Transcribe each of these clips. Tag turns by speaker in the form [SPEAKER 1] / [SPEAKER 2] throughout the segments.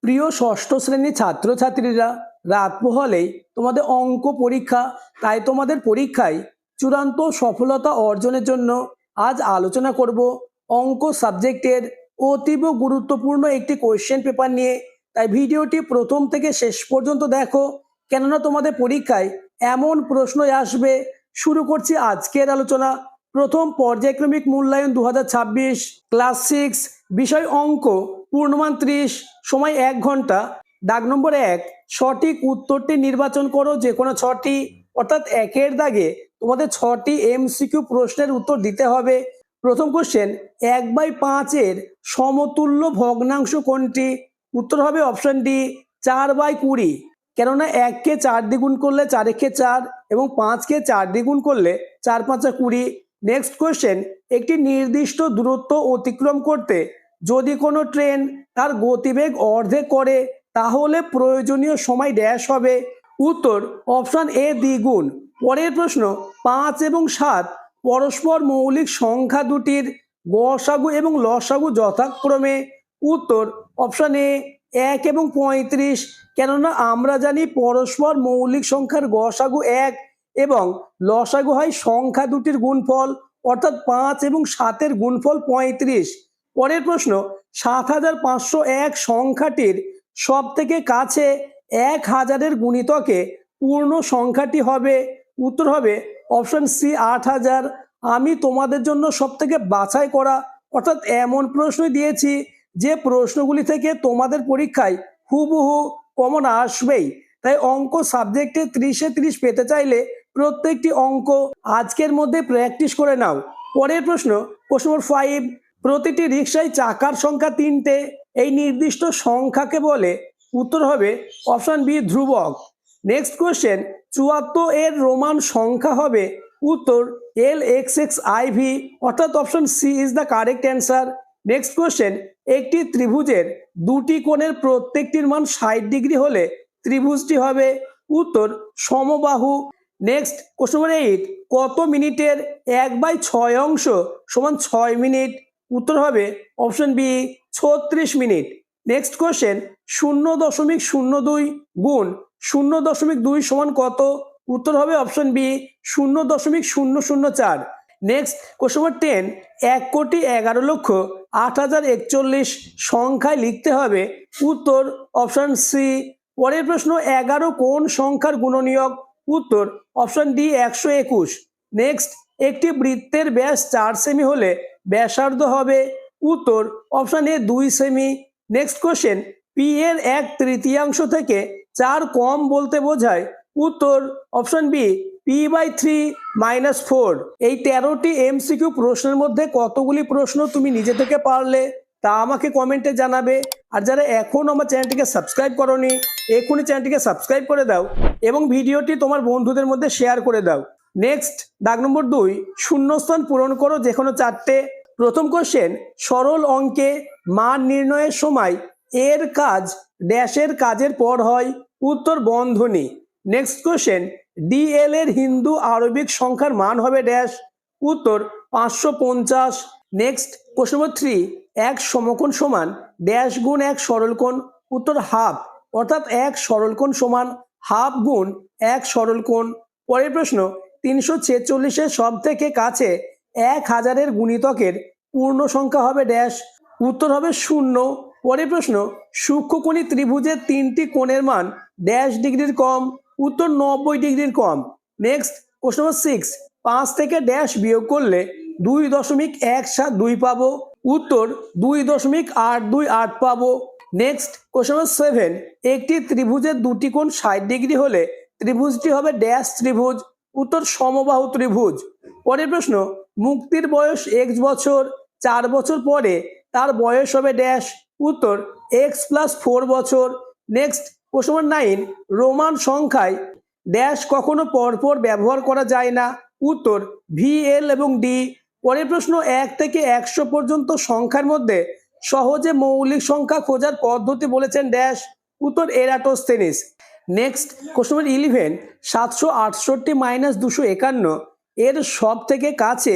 [SPEAKER 1] প্রিয় ষষ্ঠ শ্রেণীর ছাত্রছাত্রীরা, রাত পোহালেই তোমাদের অঙ্ক পরীক্ষা। তাই তোমাদের পরীক্ষায় চূড়ান্ত সফলতা অর্জনের জন্য আজ আলোচনা করব অঙ্ক সাবজেক্টের অতীব গুরুত্বপূর্ণ একটি কোয়েশ্চেন পেপার নিয়ে। তাই ভিডিওটি প্রথম থেকে শেষ পর্যন্ত দেখো, কেননা তোমাদের পরীক্ষায় এমন প্রশ্নই আসবে। শুরু করছি আজকের আলোচনা। প্রথম পর্যায়ক্রমিক মূল্যায়ন 2026, ক্লাস 6, বিষয় অঙ্ক, পূর্ণমান 30, সময় 1 ঘন্টা। দাগ নম্বর 1, সঠিক উত্তরটি নির্বাচন করো যে কোনো 6টি, অর্থাৎ 1-এর দাগে তোমাদের 6টি এমসিকিউ প্রশ্নের উত্তর দিতে হবে। প্রথম কোশ্চেন, 1/5-এর সমতুল্য ভগ্নাংশ কোনটি? উত্তর হবে অপশন ডি, 4/20। কেননা 1-কে 4 দিয়ে গুণ করলে 4-একে 4 এবং 5-কে 4 দিয়ে গুণ করলে 4-5 20। নেক্সট কোশ্চেন, একটি নির্দিষ্ট দূরত্ব অতিক্রম করতে যদি কোনো ট্রেন তার গতিবেগ অর্ধেক করে তাহলে প্রয়োজনীয় সময় ড্যাশ হবে? উত্তর অপশন এ, দ্বিগুণ। পরের প্রশ্ন, 5 এবং 7 পরস্পর মৌলিক সংখ্যা দুটির গসাগু এবং লসাগু যথাক্রমে? উত্তর অপশন এ, 1 এবং 35। কেননা আমরা জানি পরস্পর মৌলিক সংখ্যার গসাগু 1 এবং লসাগু হয় সংখ্যা দুটির গুণফল, অর্থাৎ 5 এবং 7-এর গুণফল 35। পরের প্রশ্ন, 7501 সংখ্যাটির সব থেকে কাছে 1000-এর গুণিতকে পূর্ণ সংখ্যাটি হবে? উত্তর হবে অপশন সি, 8000। আমি তোমাদের জন্য সব থেকে বাছাই করা, অর্থাৎ এমন প্রশ্ন দিয়েছি যে প্রশ্নগুলি থেকে তোমাদের পরীক্ষায় হুবহু কমন আসবেই। তাই অঙ্ক সাবজেক্টে 30-এ 30 পেতে চাইলে প্রত্যেকটি অঙ্ক আজকের মধ্যে প্র্যাকটিস করে নাও। পরের প্রশ্ন, কোশ্চেন নম্বর 5, প্রতিটি রিকশায় চাকার সংখ্যা 3টে, এই নির্দিষ্ট সংখ্যাকে বলে? উত্তর হবে অপশন বি, ধ্রুবক। নেক্সট কোশ্চেন, 74-এর রোমান সংখ্যা হবে? উত্তর LXXIV, অর্থাৎ option C is the correct answer. Next question, একটি ত্রিভুজের দুটি কোণের প্রত্যেকটির মান 60 ডিগ্রি হলে ত্রিভুজটি হবে? উত্তর সমবাহু। নেক্সট কোশ্চেন নম্বর 8, কত মিনিটের 1/6 অংশ সমান 6 মিনিট? উত্তর হবে option B, 36 minute. Next question, 0.02 গুণ 0.2 সমান কত? উত্তর হবে option B, 0.004। Next question number 10, 1,11,08,041 সংখ্যায় লিখতে হবে? উত্তর অপশন সি। পরের প্রশ্ন, 11 কোন সংখ্যার গুণনীয়ক? উত্তর অপশন ডি, 121। নেক্সট, একটি বৃত্তের ব্যাস 4 সেমি হলে ব্যাসার্ধ হবে? উত্তর option A, 2 semi. Next question, P এর 1/3 থেকে 4 কম বলতে বোঝায়? উত্তর অপশন বি, p/3 - 4। এই 13টি এমসিকিউ প্রশ্নের মধ্যে কতগুলি প্রশ্ন তুমি নিজে থেকে পারলে তা আমাকে কমেন্টে জানাবে। আর যারা এখন আমার চ্যানেলটিকে সাবস্ক্রাইব করোনি, এখনই চ্যানেলটিকে সাবস্ক্রাইব করে দাও এবং ভিডিওটি তোমার বন্ধুদের মধ্যে শেয়ার করে দাও। নেক্সট, দাগ নম্বর 2, শূন্যস্থান পূরণ করো যে কোনো 4টে। প্রথম কোশ্চেন, সরল অঙ্কে মান নির্ণয়ের সময় এর কাজ ড্যাশের কাজের পর হয়? উত্তর বন্ধনী। নেক্সট কোশ্চেন, ডিএল এর হিন্দু আরবিক সংখ্যার মান হবে ড্যাশ? উত্তর 550। নেক্সট কোশ্চেন নম্বর 3, এক সমকোণ সমান ড্যাশ গুণ এক সরলকোণ? উত্তর হাফ, অর্থাৎ এক সরলকোণ সমান হাফ গুণ এক সরলকোণ। পরের প্রশ্ন, 346-এর সব থেকে কাছে 1000-এর গুণিতকের পূর্ণ সংখ্যা হবে ড্যাশ? উত্তর হবে 0। পরের প্রশ্ন, সূক্ষ্মকোণী ত্রিভুজের 3টি কোণের মান ড্যাশ ডিগ্রির কম? উত্তর 90 ডিগ্রির কম। নেক্সট কোশ্চেন নম্বর 6, 5 থেকে ড্যাশ বিয়োগ করলে 2.172 পাবো? উত্তর 2.828 পাবো। নেক্সট কোশ্চেন নম্বর 7, একটি ত্রিভুজের দুটি কোণ 60 ডিগ্রি হলে ত্রিভুজটি হবে ড্যাশ ত্রিভুজ? উত্তর সমবাহু ত্রিভুজ। পরের প্রশ্ন, মুক্তির বয়স x বছর, 4 বছর পরে তার বয়স হবে ড্যাশ? উত্তর x+4 বছর। নেক্সট কোশ্চেন নম্বর 9, রোমান সংখ্যায় ড্যাশ কখনো পরপর ব্যবহার করা যায় না? উত্তর VL এবং ডি। পরের প্রশ্ন, 1 থেকে 100 পর্যন্ত সংখ্যার মধ্যে সহজে মৌলিক সংখ্যা খোঁজার পদ্ধতি বলেছেন ড্যাশ? উত্তর এরাটোস্থেনিস। নেক্সট কোশ্চেন নম্বর 11, 768 - 251 এর সব থেকে কাছে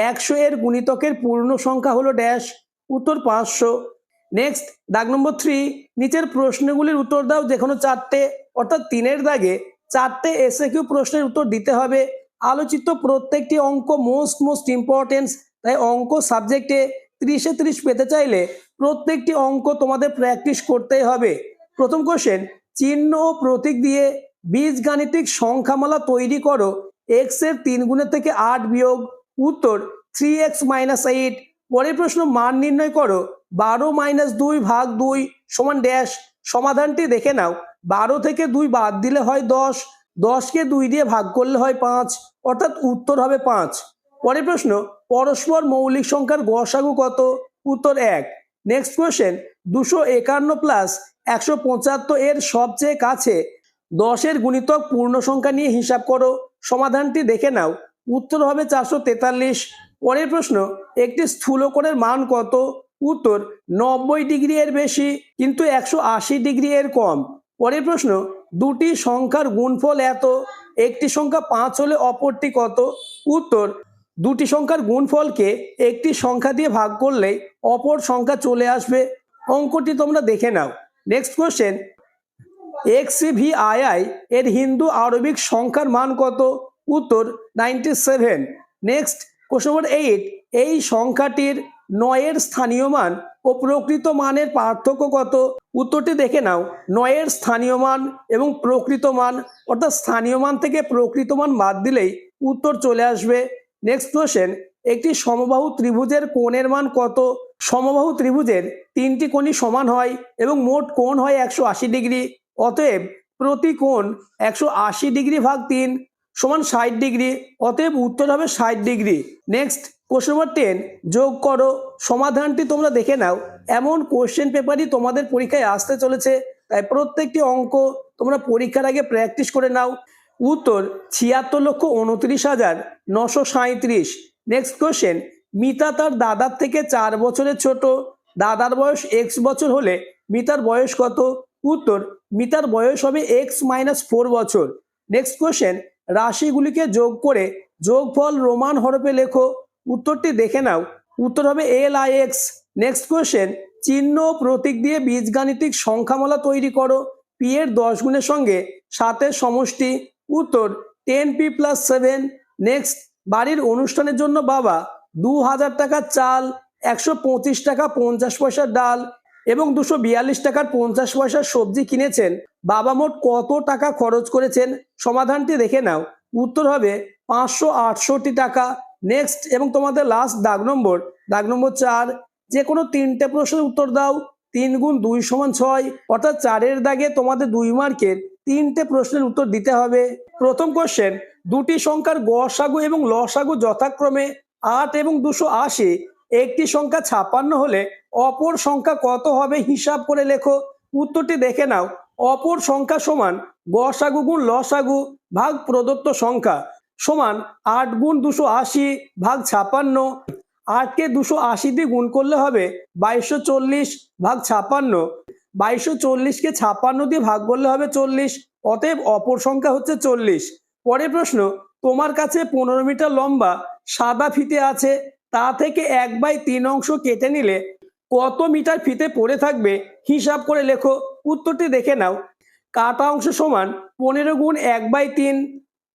[SPEAKER 1] 100 এর গুণিতকের পূর্ণ সংখ্যা হলো ড্যাশ? উত্তর 500। নেক্সট দাগ নম্বর 3, নিচের প্রশ্নগুলির উত্তর দাও যে কোনো চারটে, অর্থাৎ 3-এর দাগে চারটে এসএকিউ প্রশ্নের উত্তর দিতে হবে। আলোচিত প্রত্যেকটি অঙ্ক মোস্ট ইম্পর্টেন্স, তাই অঙ্ক সাবজেক্টে 30-এ 30 পেতে চাইলে প্রত্যেকটি অঙ্ক তোমাদের প্র্যাকটিস করতেই হবে। প্রথম কোশ্চেন, চিহ্ন ও প্রতীক দিয়ে বীজগাণিতিক সংখ্যামালা তৈরি করো। এক্স এর 3 গুণের থেকে 8 বিয়োগ। উত্তর 3x - 8। পরের প্রশ্ন, মান নির্ণয় করো 12 - 2 ভাগ 2 সমান ড্যাশ। সমাধানটি দেখে নাও। 12 থেকে 2 বাদ দিলে হয় 10, 10কে 2 দিয়ে ভাগ করলে হয় 5, অর্থাৎ উত্তর হবে 5। পরের প্রশ্ন, পরস্পর মৌলিক সংখ্যার গসাগু কত? উত্তর 1। নেক্সট কোশ্চেন, 251 প্লাস 175 এর সবচেয়ে কাছে 10-এর গুণিতক পূর্ণ সংখ্যা নিয়ে হিসাব করো। সমাধানটি দেখে নাও। উত্তর হবে 443। পরের প্রশ্ন, একটি স্থূলকোণের মান কত? উত্তর 90 ডিগ্রি এর বেশি কিন্তু 180 ডিগ্রি এর কম। পরের প্রশ্ন, দুটি সংখ্যার গুণফল এত, একটি সংখ্যা 5 হলে অপরটি কত? উত্তর দুটি সংখ্যার গুণফলকে একটি সংখ্যা দিয়ে ভাগ করলে অপর সংখ্যা চলে আসবে। অঙ্কটি তোমরা দেখে নাও। নেক্সট কোশ্চেন, XVII এর হিন্দু আরবিক সংখ্যার মান কত? উত্তর 97। নেক্সট কোশ্চেন নম্বর 8, এই সংখ্যাটির 9-এর স্থানীয় মান ও প্রকৃত মানের পার্থক্য কত? উত্তরটি দেখে নাও। 9-এর স্থানীয় মান এবং প্রকৃত মান, অর্থাৎ স্থানীয় মান থেকে প্রকৃত মান বাদ দিলেই উত্তর চলে আসবে। নেক্সট কোশ্চেন, একটি সমবাহু ত্রিভুজের কোণের মান কত? সমবাহু ত্রিভুজের 3টি কোণই সমান হয় এবং মোট কোণ হয় 180 ডিগ্রি। অতএব প্রতি কোণ 180 ডিগ্রি ভাগ 3 সমান 60 ডিগ্রি। অতএব উত্তর হবে 60 ডিগ্রি। নেক্সট কোশ্চেন নম্বর 10, যোগ করো। সমাধানটি তোমরা দেখে নাও। এমন কোশ্চেন পেপারই তোমাদের পরীক্ষায় আসতে চলেছে, তাই প্রত্যেকটি অঙ্ক তোমরা পরীক্ষার আগে প্র্যাকটিস করে নাও। উত্তর 76,29,937। নেক্সট কোশ্চেন, মিতা তার দাদার থেকে 4 বছরের ছোট। দাদার বয়স x বছর হলে মিতার বয়স কত? উত্তর মিতার বয়স হবে x - 4 বছর। নেক্সট কোশ্চেন, রাশিগুলিকে যোগ করে যোগফল রোমান হরফে লেখো। উত্তরটি দেখে নাও। উত্তর হবে LIX। নেক্সট কোশ্চেন, চিহ্ন ও প্রতীক দিয়ে বীজগাণিতিক সংখ্যামালা তৈরি করো। p এর 10 গুণের সঙ্গে 7-এর সমষ্টি। উত্তর 10p + 7। নেক্সট, বাড়ির অনুষ্ঠানের জন্য বাবা 2000 টাকার চাল, 125 টাকা 50 পয়সার ডাল এবং 242 টাকার 50 পয়সার সবজি কিনেছেন। বাবা মোট কত টাকা খরচ করেছেন? সমাধানটি দেখে নাও। উত্তর হবে 568 টাকা। নেক্সট এবং তোমাদের লাস্ট দাগ নম্বর 4, যে কোনো 3টে প্রশ্নের উত্তর দাও। 3 × 2 = 6, অর্থাৎ 4-এর দাগে তোমাদের 2 মার্কের 3টে প্রশ্নের উত্তর দিতে হবে। প্রথম কোশ্চেন, দুটি সংখ্যার গসাগু এবং লসাগু যথাক্রমে 8 এবং 280। একটি সংখ্যা 56 হলে অপর সংখ্যা কত হবে হিসাব করে লেখো। উত্তরটি দেখে নাও। অপর সংখ্যা সমান গসাগু গুণ লসাগু ভাগ প্রদত্ত সংখ্যা সমান 8 × 280 ভাগ 56। 8কে 280 দিয়ে গুণ করলে হবে 2240 ভাগ 56। 2240কে 56 দিয়ে ভাগ করলে হবে 40। অতএব অপর সংখ্যা হচ্ছে 40। পরের প্রশ্ন, তোমার কাছে 15 মিটার লম্বা সাদা ফিতে আছে, তা থেকে 1/3 অংশ কেটে নিলে কত মিটার ফিতে পড়ে থাকবে হিসাব করে লেখো। উত্তরটি দেখে নাও। কাটা অংশ সমান 15 × 1/3।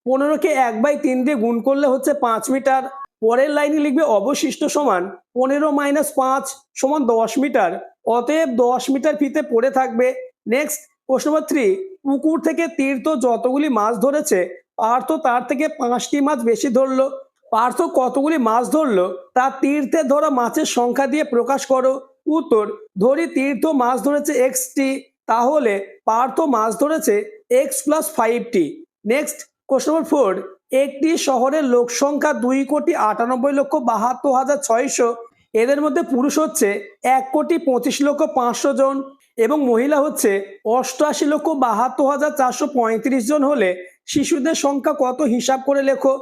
[SPEAKER 1] 15কে 1/3 দিয়ে গুণ করলে হচ্ছে 5 মিটার। পরের লাইনে লিখবে অবশিষ্ট সমান 15 - 5 সমান 10 মিটার। অতএব 10 মিটার ফিতে পড়ে থাকবে। নেক্সট প্রশ্ন নম্বর 3, পুকুর থেকে তীর্থ যতগুলি মাছ ধরেছে পার্থ তার থেকে 5টি মাছ বেশি ধরলো। পার্থ কতগুলি মাছ ধরলো তা তীর্থে ধরা মাছের সংখ্যা দিয়ে প্রকাশ করো। উত্তর, ধরি তীর্থ মাছ ধরেছে xটি, তাহলে পার্থ মাছ ধরেছে x + 5টি। নেক্সট কোশ্চেন নম্বর 4, একটি শহরের লোক সংখ্যা 2,98,72,600। এদের মধ্যে পুরুষ হচ্ছে 1,25,05,000 জন এবং মহিলা হচ্ছে 88,72,435 জন হলে শিশুদের সংখ্যা কত হিসাব করে লেখো।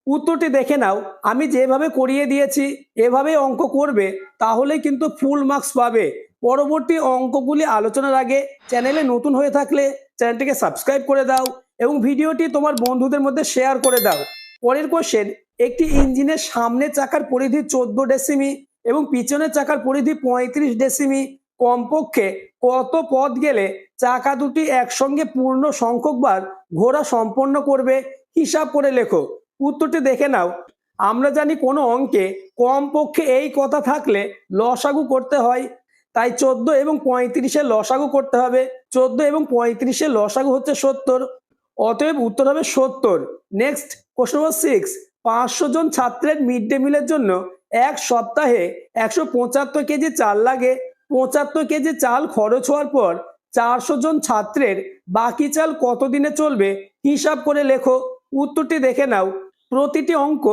[SPEAKER 1] উত্তরটি দেখে নাও। আমি যেভাবে করিয়ে দিয়েছি এভাবে অঙ্ক করবে, তাহলে কিন্তু ফুল মার্কস পাবে। পরবর্তী অঙ্কগুলি আলোচনার আগে চ্যানেলে নতুন হয়ে থাকলে চ্যানেলটিকে সাবস্ক্রাইব করে দাও এবং ভিডিওটি তোমার বন্ধুদের মধ্যে শেয়ার করে দাও। পরের কোশ্চেন, একটি ইঞ্জিনের সামনের চাকার পরিধি 14 ডেসিমি এবং পিছনের চাকার পরিধি 35 ডেসিমি। কমপক্ষে কত পথ গেলে চাকা দুটি একসঙ্গে পূর্ণ সংখ্যকবার ঘোরা সম্পন্ন করবে? হিসাব করে লেখো। উত্তরটি দেখে নাও। আমরা জানি কোনো অঙ্কে কমপক্ষে এই কথা থাকলে লসাগু করতে হয়, তাই 14 এবং 35-এর লসাগু করতে হবে। 14 এবং 35-এর লসাগু হচ্ছে 70, অতএব উত্তর হবে 70। নেক্সট কোশ্চেন নম্বর 6, 500 জন ছাত্রের মিড ডে মিলের জন্য এক সপ্তাহে 175 কেজি চাল লাগে। 75 কেজি চাল খরচ হওয়ার পর 400 জন ছাত্রের বাকি চাল কতদিনে চলবে? হিসাব করে লেখো। উত্তরটি দেখে নাও। প্রতিটি অঙ্ক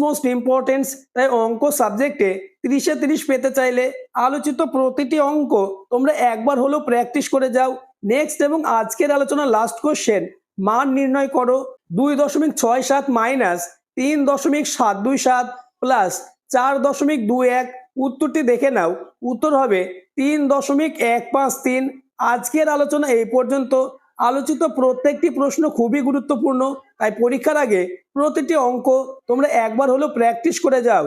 [SPEAKER 1] মোস্ট ইম্পর্টেন্স, তাই অঙ্ক সাবজেক্টে 30-এ 30 পেতে চাইলে আলোচিত প্রতিটি অঙ্ক তোমরা একবার হলেও প্র্যাকটিস করে যাও। নেক্সট এবং আজকের আলোচনার লাস্ট কোশ্চেন, মান নির্ণয় করো। 2.67 মাইনাস 3.727 প্লাস 4.21। উত্তরটি দেখে নাও। উত্তর হবে 3.153। আজকের আলোচনা এই পর্যন্ত। আলোচিত প্রত্যেকটি প্রশ্ন খুবই গুরুত্বপূর্ণ, তাই পরীক্ষার আগে প্রতিটি অঙ্ক তোমরা একবার হলেও প্র্যাকটিস করে যাও।